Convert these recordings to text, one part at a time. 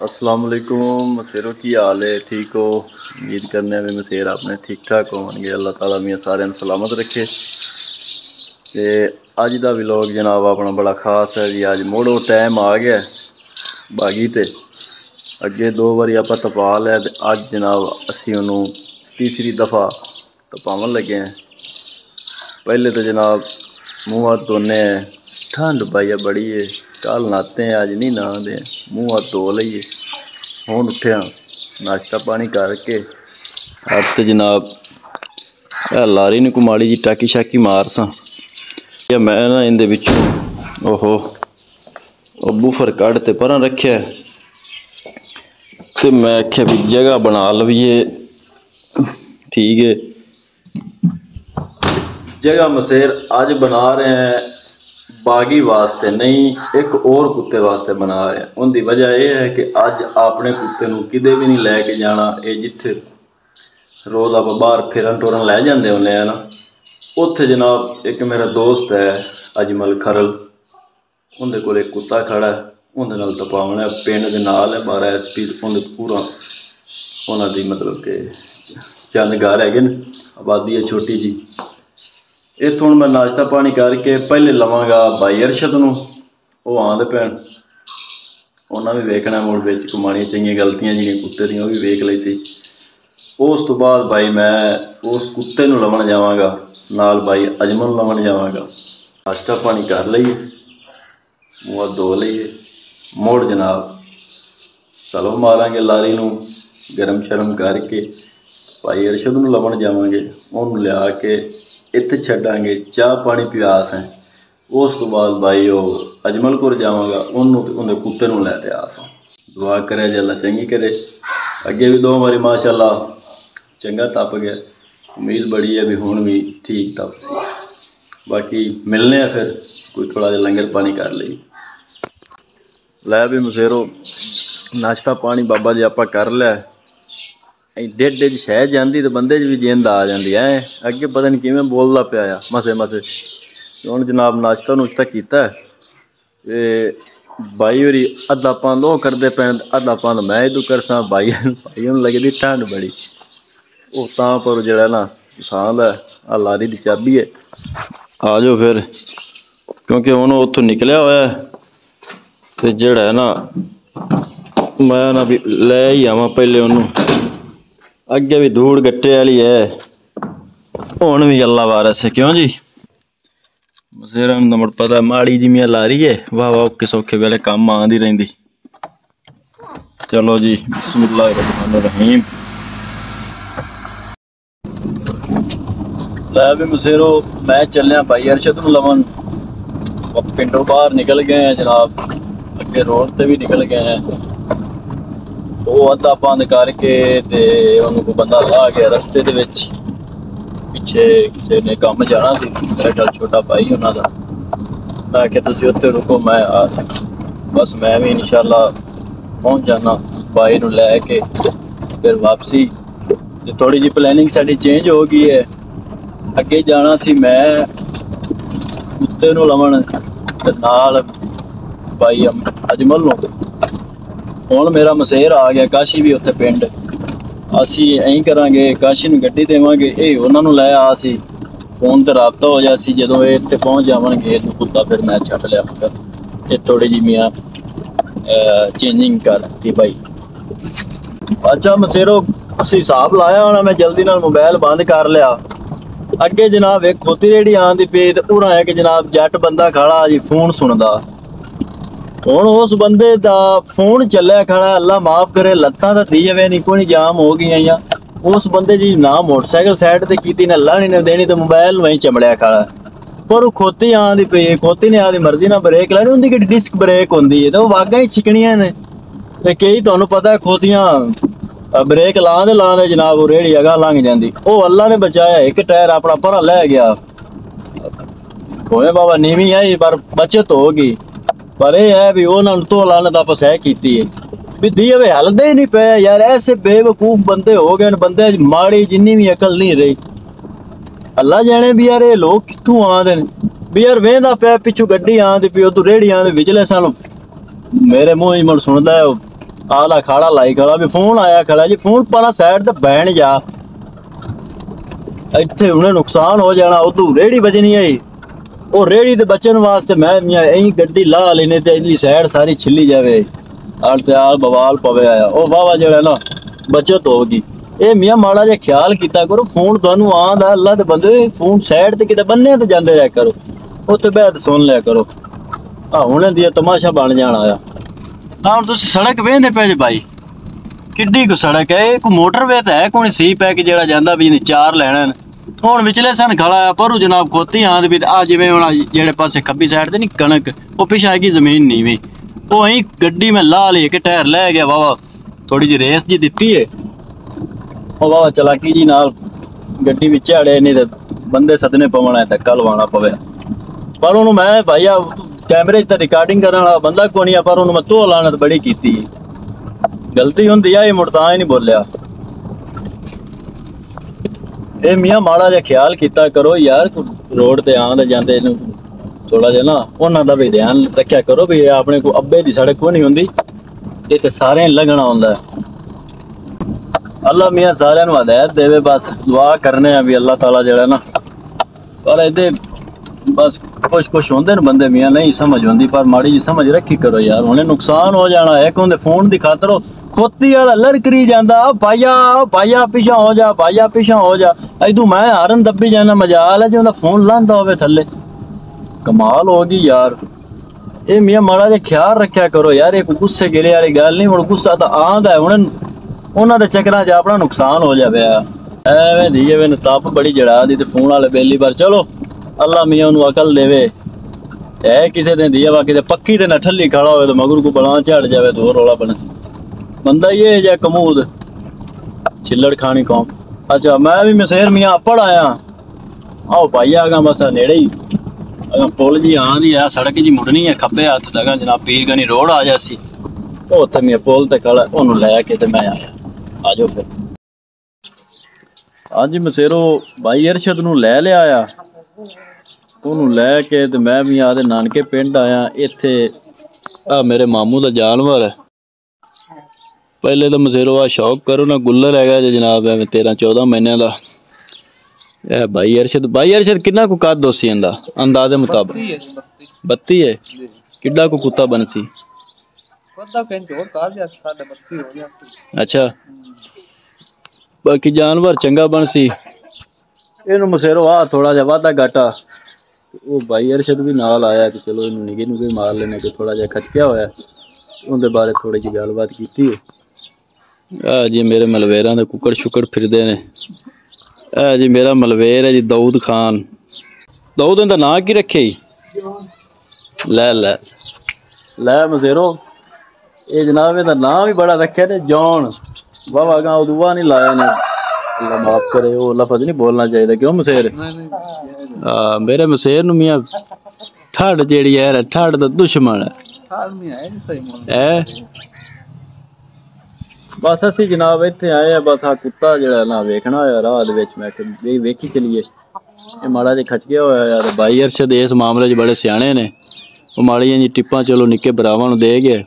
अस्सलाम वालेकुम मसेरो की हाल है। ठीक हो? उम्मीद करने में मसेर आपने ठीक ठाक होंगे। अल्लाह ताला मियां सारे सलामत रखे। ते अज का व्लॉग जनाब अपना बड़ा खास है जी। अज मोड़ो टाइम आ गया बागी ते अगे 2 बारी आप तपा लिया ते अज जनाब असी उन्होंने तीसरी दफ़ा तपावन लगे हैं। पहले तो जनाब मुँह हाथ धोने ठंड पाई बड़ी है। कल नहाते हैं अज नहीं नहाते, मुँह हाथ धो लीए। हुण उठिया नाश्ता पानी करके अब तो जनाब लारी ने कुमाड़ी जी टाकी शाकी मार सा या मैं ना इहदे विचों ओहो बूफर कढ़ ते परां रखिया ते मैं आख्या भी जगह बना लवीए। ठीक है, जगह मसेर अज बना रहे हैं बागी वास्ते नहीं, एक और कुत्ते वास्ते बना रहे हैं। उनकी वजह यह है कि अज अपने कुत्ते नूं किते भी नहीं लैके जाना। ये जिथे रोज़ आप बाहर फिरन टुरन लै जाते होंगे है ना, उत्थे जनाब एक मेरा दोस्त है अजमल खरल, उनके कोल एक कुत्ता खड़ा है, उनके नाल तपावना है। पिंड के नाल है 12 SP उन्हें पूरा उन्होंने मतलब कि चंद घर है आबादी है छोटी जी। इत्थों मैं नाश्ता पानी करके पहले लवांगा भाई अरशद नूं, वो आंदे पैन उन्हें भी वेखना मुड़ बिच कुमाड़ियां चंगियां गलतियां जिहड़ियां कुत्ते दियां भी वेख लई सी। उस तो बाद भाई मैं उस कुत्ते नूं लवन जावांगा, नाल भाई अजमल लवन जावांगा। नाश्ता पानी कर लईए, मुँह धो लईए, मुड़ जनाब चलो मारांगे लारी नूं गरम शरम करके भाई अरशद नूं लवन जावांगे। उन्होंने लिया के इत्थे छड्डांगे, चाह पानी पियास है। उस तो बाद भाई वो अजमल कोल जावांगा, उन्होंने कुत्ते नूं लैके आस। दुआ करे जे अल्लाह चंगी करे। अगे भी 2 बारी माशाअल्लाह चंगा तप गया, उम्मीद बड़ी है भी हुण भी ठीक तप सी। बाकी मिलने हैं फिर कोई थोड़ा जिहा लंगर पानी कर ली। लै भी मसेरो नाश्ता पानी बाबा जी आप कर लिया। डेढ़ शह जाती तो बंदे भी जिंद आ जाती है। अगे पता नहीं किवें बोलता पाया मसे मसे। हुण जनाब नाश्ता नुश्ता किया भाई होरी अद्धा पंद वो करते पैन, अद्धा पंद मैं इदू करसा। भाई लगती ठंड बड़ी वो तां पर जरा ना सांद है आ लारी की चाबी है। आ जाओ फिर क्योंकि हुण उत्थों निकलिया होया ते जड़ा है ना मैं ना भी लै ही आवां पहले उन्होंने। अगे भी धूड़ गट्टे वाली है, हुण भी अल्लाह वारस है। क्यों जी मसेरा तो मुड़ पता माड़ी जी मियाँ लारी है, वाह वाह औखे सौखे वेले काम आंदी रहिंदी। चलो जी बिस्मिल्लाहिर्रहमानिर्रहीम। लै भी मसेरो मैं चलिया भाई अरशद नूं लवन। पिंडों बाहर निकल गए हैं जनाब, अगे रोड से भी निकल गए हैं। वो अद्धा बंद करके ते उन्होंने कोई बंदा ला गया रस्ते दे विच, पिछे किसी ने काम जाना सी, मेरा ख्याल छोटा भाई उन्होंने दा। मैं आख्या तुसीं उत्थे रुको मैं आ बस मैं भी इंशाअल्लाह पहुँच जाना भाई नूं लैके फिर वापसी। थोड़ी जी प्लैनिंग साडी चेंज हो गई है। अगे जाना सी मैं कुत्ते नूं लवन ते नाल भाई अजमल नूं। हुण मेरा मसेर आ गया काशी भी उत्थे पिंड। असी ऐं करांगे काशी नूं गड्डी देवांगे, ये उन्होंने लै आ सी फोन ते राबता हो जासी। जदों ये इत्थे पहुँच जावणगे कुत्ता फिर मैं छड्ड लिया। ये थोड़ी जी मियाँ चेंजिंग करती भाई। अच्छा मसेरो असी हिसाब लाया होना, मैं जल्दी नाल मोबाइल बंद कर लिया। अगे जनाब एक खोती रेहड़ी आंदी पई ते उरा है कि जनाब जट बंदा खड़ा जी फोन सुनदा। हुण उस बंदे दा फोन चलिया खड़ा, अल्लाह माफ करे लत्तां तां दी जावे नहीं कोई जाम हो गई। उस बंदे जी ना मोटरसाइकिल साइड ते कीती ना लाणी ने देनी ते मोबाइल वहीं चमड़िया खड़ा। पर वो खोती आंदी पई, खोती ने आदी मर्जी ना ब्रेक लानी उनकी कि डिस्क ब्रेक होंदी है तो वागा ही छिकनियां ने। ते कई तुहानू पता है खोतियां ब्रेक लांदे जनाब वो रेहड़ी अगां लंघ जाती। वो अल्लाह ने बचाया, एक टायर अपना परा लै गया। होए बाबा नीवी आई पर बचत हो गई। पर यह है भी उन्होंने तो लानत आप सह की भी दी हवे हलदे ही नहीं पे यार। ऐसे बेवकूफ बंदे हो गए, बंदे माड़ी जिन्नी भी अकल नहीं रही। अल्लाह जाने भी यार ये लोग कितों आते भी यार वेंदा पे पिछू गड्डी आंदी पी उतों रेहड़ी आंदी विचले सानू मेरे मुँह ही मुड़ सुनता है आला खाड़ा लाई खड़ा भी फोन आया खड़ा जी फोन पाना साइड ते बैठ जा इत्थे उन्हें नुकसान हो जाना उदू रेड़ी बजनी है वो रेड़ी ते बचन वास्ते मैं मियां यही गड्डी ला लेने ते इतनी साइड सारी छिली जावे आल ते आल बवाल पवे आया ओ वाह जेड़ा ना बचत होगी ए मियां माड़ा जे ख्याल कीता करो फोन तुहानू आंदा अल्लाह दे बंदे फोन साइड ते किते बन्ने ते जांदे रह करो उत्थे बैठ सुन लिया करो हुणे दी तमाशा बन जाना आया हुण तुसीं सड़क वेंदे पे जे भाई किड्डी को सड़क है एक मोटरवे तो है कोई सी पैक जेड़ा जांदा भी चार लैना हुण विचले सन खड़ा है परू जनाब खोती आंद भी आ जिवें हुण जेड़े पासे खब्बी साइड ते नी कणक वो पिछे आएगी जमीन नीवी वो अहीं गड्डी में ला ली के टायर लै गया वाह थोड़ी जी रेस जी दित्ती है ओ वाह चलाकी जी नाल गड्डी विच अड़े नहीं ते बंदे सदने पवना है धक्का लवाना पवे पर उन्होंने मैं भाईया कैमरे च रिकॉर्डिंग करने वाला बंदा कोई नहीं पर उन्होंने मैं तो लानत बड़ी की गलती होंदी है मुड़ तां ही नहीं बोलिया ए मियां माड़ा जा ख्याल किया करो यार रोड ते आंदे जांदे थोड़ा जा ना उन्हां दा भी ध्यान रखा करो भी अपने को अब्बे दी सड़क को नहीं होंदी ये ते सारे लगना होंदा है अल्लाह मियां सारे नूं हिदायत देवे बस दुआ करने भी अल्लाह ताला जेड़ा ना पर इहदे बस कुछ होंदे न बंदे मियां नहीं समझ होंदी पर माड़ी जी समझ रखी करो यार हुणे नुकसान हो जाना है कि फोन दी खातर खोती वाला लड़करी जांदा भाईया पिछा हो जा भाईया पिछा हो जा इदू मैं हारन दब्बी जाना मजाल है जो फोन लांदा होवे थल्ले कमाल होगी यार ये मियां माड़ा जे ख्याल रखा करो यार एक गुस्से गिले वाली गल नहीं हुण गुस्सा तो आंदा है हुण उन्हां दे चक्करां च अपना नुकसान हो जावे एवें दी एवें तप बड़ी जड़ा दी ते फोन वाले बेली पर चलो अल्लाह मियां उन्हें अकल देवे है किसी दिन दिया बाकी पक्की ते न ठल्ली खड़ा हो तो मगर को बला झड़ जावे तो रौला बनसी बंदा ये है कमूद छिल्लड़ खानी कौम अच्छा मैं भी मसेर मियां अपड़ आया आओ भाई आगा बस नेड़े ही अगर पुल जी आंदी है सड़क जी मुड़नी है खब्बे हथ तक जनाब पीर गनी रोड आ जासी उत्थे मियां पुल ते खड़ा ओनू लैके ते मैं आया आ जाओ फिर हाँ जी मसेरो भाई अरशद नू लै लिया आया ਉਹਨੂੰ ਲੈ ਕੇ ਤੇ मैं भी आदे नानके पिंड आया इत्थे आ मेरे मामू दा जानवर है पहले तो मसेरो आ शौक करो ना गुल्लर हैगा जो जनाब है 13-14 महीने का भाई अरशद कितना को कद दोसी इंदा अंदाजे मुताबिक 32 है किड्डा को कुत्ता बनसी अच्छा बाकी जानवर चंगा बनसी इनू मसेरो आ थोड़ा जा वादा घाटा वो भाई अरशद भी नाल आया कि चलो इन निगे नुगे मार लेने को थोड़ा जा खचकिया होया उनके बारे थोड़ी जी गलबात की जी मेरे मलवेरां दे कुकड़ शुकड़ फिरदे ने जी मेरा मलवेर है जी दाऊद खान दाऊद इंदा नां की रखे लै लै लै मसेरो ये जनाब इंदा नां भी बड़ा रखे ने जॉन वाह अगा उदुआ नहीं लाया ने अल्लाह माफ करे वो लफज नहीं बोलना चाहिए क्यों मसेर मेरे मसेर नूं मियां ठंड जेड़ी है ठंड दा दुश्मन है बस असी जनाब इत्थे आए हैं बस आ कुत्ता जेड़ा ना वेखना होया राह दे विच मैं वेखी चलिए ये माड़ा जे खच गया होया यार भाई अरशद इस मामले च बड़े सियाणे ने वो माड़ियां जी टिप्पां चलो निक्के भरावां नूं दे गए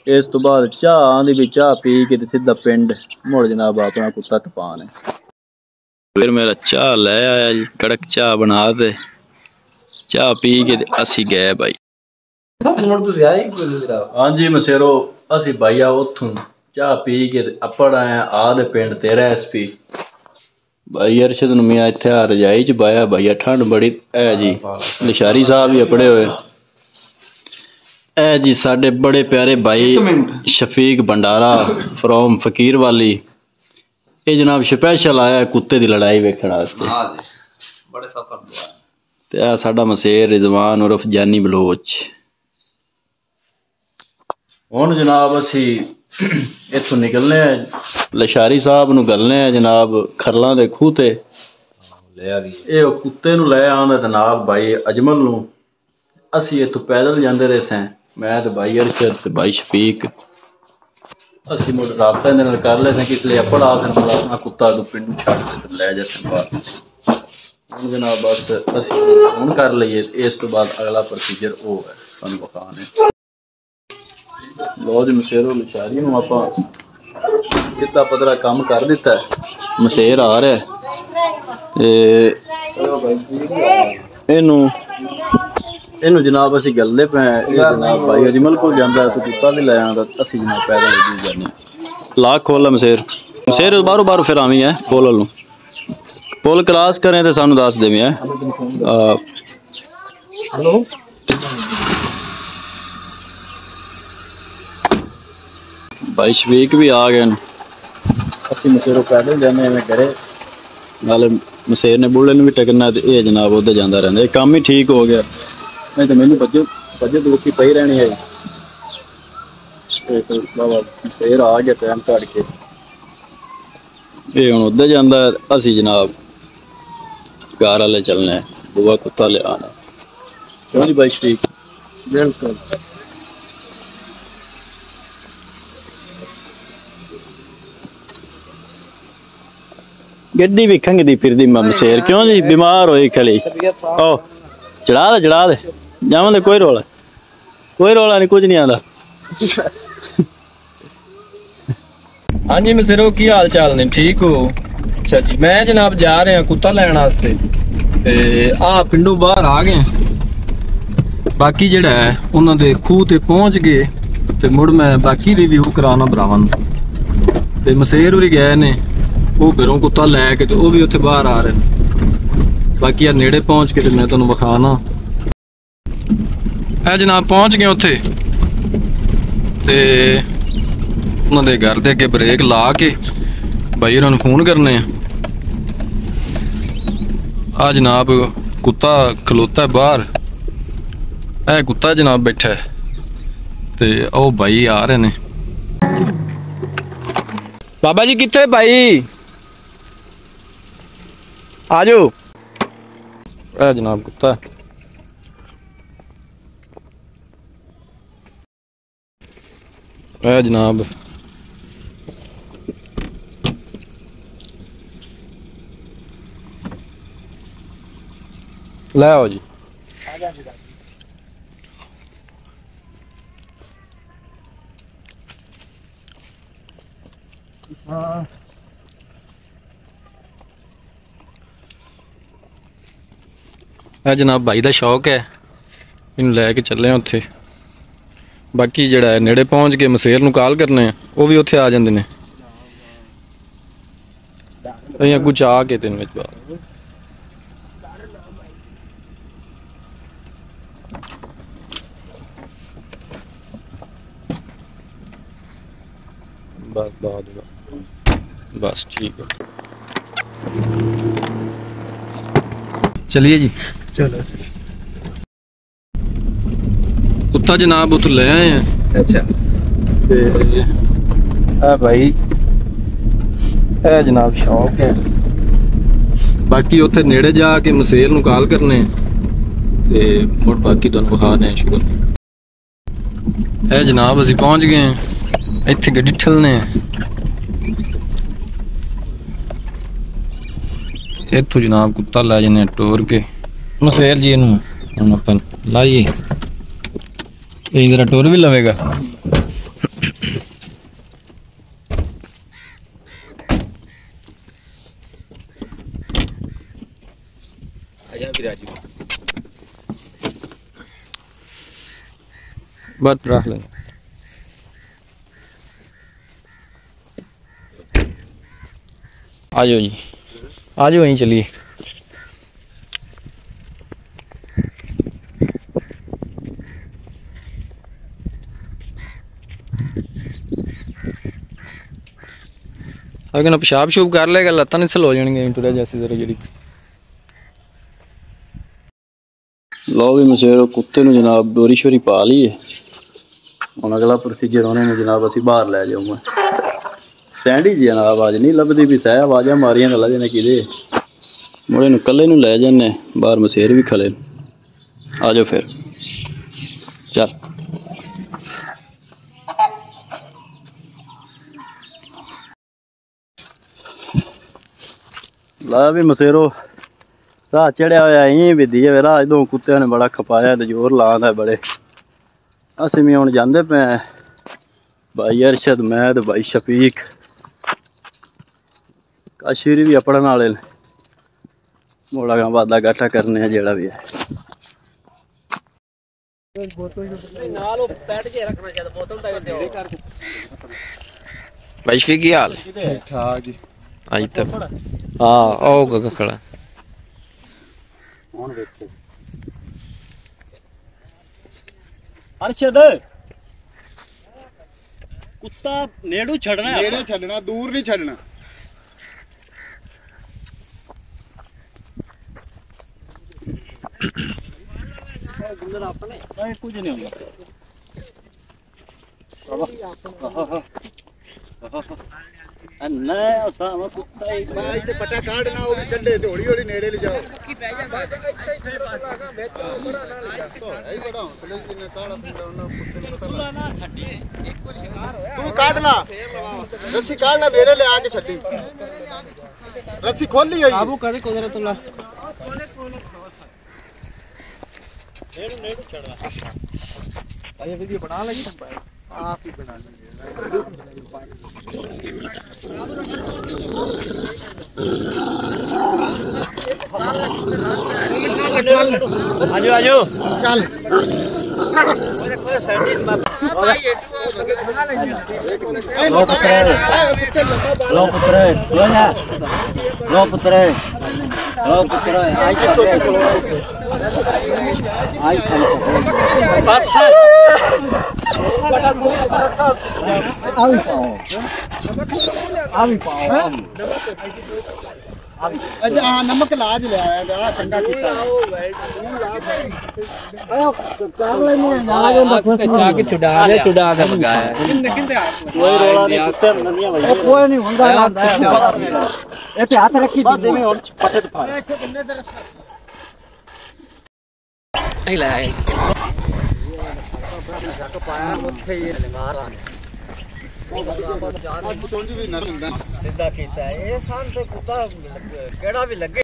इस तो बाद चाह आंदी भी चाह पी के सीधा पिंड मुड़ जनाब अपना कुत्ता टपान है फिर मेरा चाह लै आया जी कड़क चाह बना दे चाह पी के असी गए भाई हाँ जी मसेरो असी भाईया उथों चाह पी के अपड़ आए आदे पिंड तेरा SP भाई अरशद नूं मियां इत्थे रजाई च बाया भाईया ठंड बड़ी है जी निशारी साहब भी अपड़े हुए जी साडे बड़े प्यारे भाई शफीक भंडारा फ्रॉम फकीर वाली ये जनाब स्पेशल आया कुत्ते की लड़ाई वेखण वास्ते बड़े सफर ते आ साडा मसेर रिजवान उर्फ जानी बलोच हुण जनाब असी इत्थों निकलने लशारी साहब नूं गलने जनाब खरलां दे खूह ते ये कुत्ते नूं लै आंदा जनाब भाई अजमल नूं असी इत्थों पैदल जांदे रहे सैं मैं ते भाई अरशद ते भाई शफीक असी मुड़ राबता इहदे नाल कर ले कि इसलिए अपड़ आसन अपना कुत्ता तो पिंड छड्ड के लै जासन बाहर हुण जनाब बस असी हुण कर लईए इस तो बाद अगला प्रोसीजर वो है तुहानूं बखाने लो जी मशेरो लचारी नूं आपां कितना पतला काम कर दिता है। मशेर आ रहा है इनू जनाब असी गलदे पे जनाब भाई अजमल को जाता है तो कुत्ता भी ले आंदा असी जनाब पैदल ही जाने। लाख खोल मशेर मशेर बाहरों बाहरों फिर आवी है पुल पुल क्रॉस करें तो सानू दस देवी है। हेलो भाई शफीक भी आ गए असी मशेरों पैदल जाने में करे नाले मशेर ने बुढ़े भी टकरना तो ये जनाब उधर जाता रहता है। काम ही ठीक हो गया नहीं तो मैंने बजट रुकी पई रहनी है। मशेर आ गया टाइम काट के ये हूँ उधर जाता असी जनाब घर वाले चलने बुआ कुत्ता ले आना क्यों जी भाई शफीक। बिल्कुल गड्डी भी खंगदी फिरदी मशेर क्यों जी बीमार होई खली ओ चढ़ा दे जावन दे कोई रोला नहीं कुछ नहीं आंदा। हाँ जी मशेरो की हाल चाल ने ठीक हो। अच्छा जी मैं जनाब जा रहा कुत्ता लैन वास्ते ते आ पिंडों बाहर आ गए बाकी जेड़ा है उन्होंने खूह ते पहुंच गए ते मुड़ मैं बाकी रिव्यू कराना भरावां ते मशेर उरी गए ने वो घरों कुत्ता लैके तो वो भी उत्थे बाहर आ रहे हैं। बाकी यार नेड़े पहुंच के तो मैं तुहानू विखाना है जनाब पहुंच गए उत्थे ते उन्होंने घर दे अगे ब्रेक ला के भाई उन्होंने फोन करने आ जनाब कुत्ता खलोता है बाहर है कुत्ता जनाब बैठा है ते ओ भाई आ रहे ने। बाबा जी कित्थे भाई आ जाओ है जनाब कुत्ता है जनाब ले आओ जी। जनाब भाई का शौक है इन लैके चले उत्थे बाकी जड़ा है नेड़े पहुंच के मशेर नूं कॉल करने वो भी उत्थे आ जांदे ने अगू चा के तेन विच बस ठीक है चलिए जी चलो कुत्ता जनाब उत ले आए हैं। अच्छा भाई है जनाब शौक है बाकी उत्थे नेड़े जाके मशेर नूं कॉल करने ते मुड़ बाकी तुहानूं विखाने शुगर है जनाब असीं पहुंच गए हैं इत्थे गड्डी ठलने इत्थों जनाब कुत्ता लै जाने टोर के मशेर जी नूं हुण अपन लाइए ये जरा टोर भी लवेगा। बात रख लें आ जाओ जी आ जाओ वहीं चलिए। अगर पेशाब शूब कर लेगा लत्तां नहीं सल हो जाएंगे टुरा जैसी जरा जी। लो भी मशेर कुत्ते नूं जनाब डोरी शोरी पा ली है हुण अगला प्रोसीजर उन्हें जनाब असी बाहर लै जाऊंगा सैंडी जी जनाब अज नहीं लभदी भी सह आवाज़ा मारियां गल्ला जने कि मुड़े नूं कल्ले नूं लै जाने बाहर मशेर भी खले आ जाओ फिर चल ला भी मशेरो राह चढ़िया होया इं भी दी है राह दो कुत्ते ने बड़ा खपाया तो जोर ला बड़े असीं भी हुण जांदे पे भाई अरशद मैं तो भाई शफीक काशीरी भी अपने नाले मोड़ा का वादा गाठा करने हैं जेड़ा भी है। भाई शफीक की हाल ठीक ठाक जी। आज तक हाँ आओगा खड़ा अरशद कुत्ता नेड़ू छड़ना है, नेड़े छड़ना, दूर नहीं छड़ना। कुछ नहीं होगा। बाज ते पटा काटना वो भी कंडे ते हौली हौली नेड़े ले जाओ। तू काटना रस्सी काटना नेड़े ले आके छड्डी रस्सी खोली हुई काबू करे कुदरतुल्लाह अच्छा अरे वीडियो बना लगी आप ही बना लेंगे। आजो आजो चल लो पुत्र लो पुत्र लो पुत्र हाँ नमक लाज ले आया चंगा कीता छुड़ा के भगाया कोई रोला नहीं पुत्र नदियां भाई कोई नहीं हुंदा ए ते हाथ रखी दी में और पटे तो फाड़ नहीं लाए सीधा कीता है ये सान से कुत्ता केड़ा भी लगे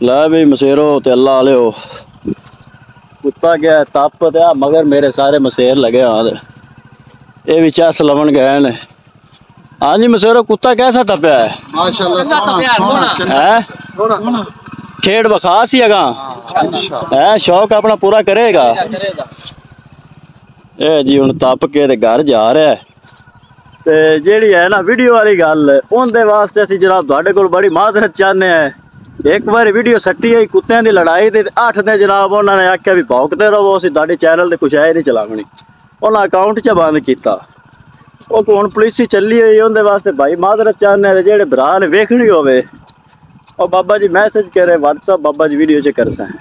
ला भी मसेरो ते अल्लाह वाले हो कुत्ता गया तप ते मगर मेरे सारे मसेर लगे हाथ ये भी चस लवन गए ने। हाँ जी मसेरो कुत्ता कैसा तपया है माशाल्लाह सोना है खेड़ बखास ही अगा है शौक अपना पूरा करेगा ए जी हुण तप के ते घर जा रहा है ते जेड़ी है ना वीडियो वाली गल उनदे वास्ते असीं जनाब तुहाडे कोल बड़ी माजरत चाहते हैं। एक बार वीडियो सट्टी आई कुत्तियां दी लड़ाई ते 8 दिन जनाब उन्होंने आख्या भी भौंकते रहो असीं तुहाडे चैनल ते कुछ है नहीं चलावनी उन्होंने अकाउंट च बंद किया वो हुण पुलिस ही चली हुई उनदे वास्ते भाई माजरत चाहते हैं जेड़े भरा ने वेखनी होवे और बाबा जी मैसेज करे व्हाट्सअप बाबा जी वीडियो च कर सकें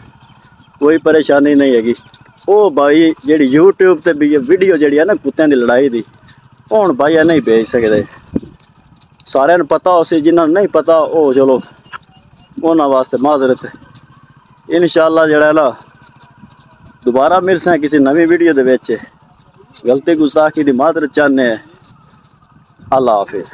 कोई परेशानी नहीं हैगी। वो भाई जी यूट्यूब ते भी वीडियो जी है ना कुत्तियां दी लड़ाई दी हुण भाई नहीं भेज सकते सारे पता उसी जिन्होंने नहीं पता वो चलो उन्होंने वास्ते माजरत इंशाअल्लाह जड़ा ना दोबारा मिलसा किसी नवी वीडियो दे विच गलती गुस्ताखी दी माजरत चाहते हैं। अल्लाह हाफिज़।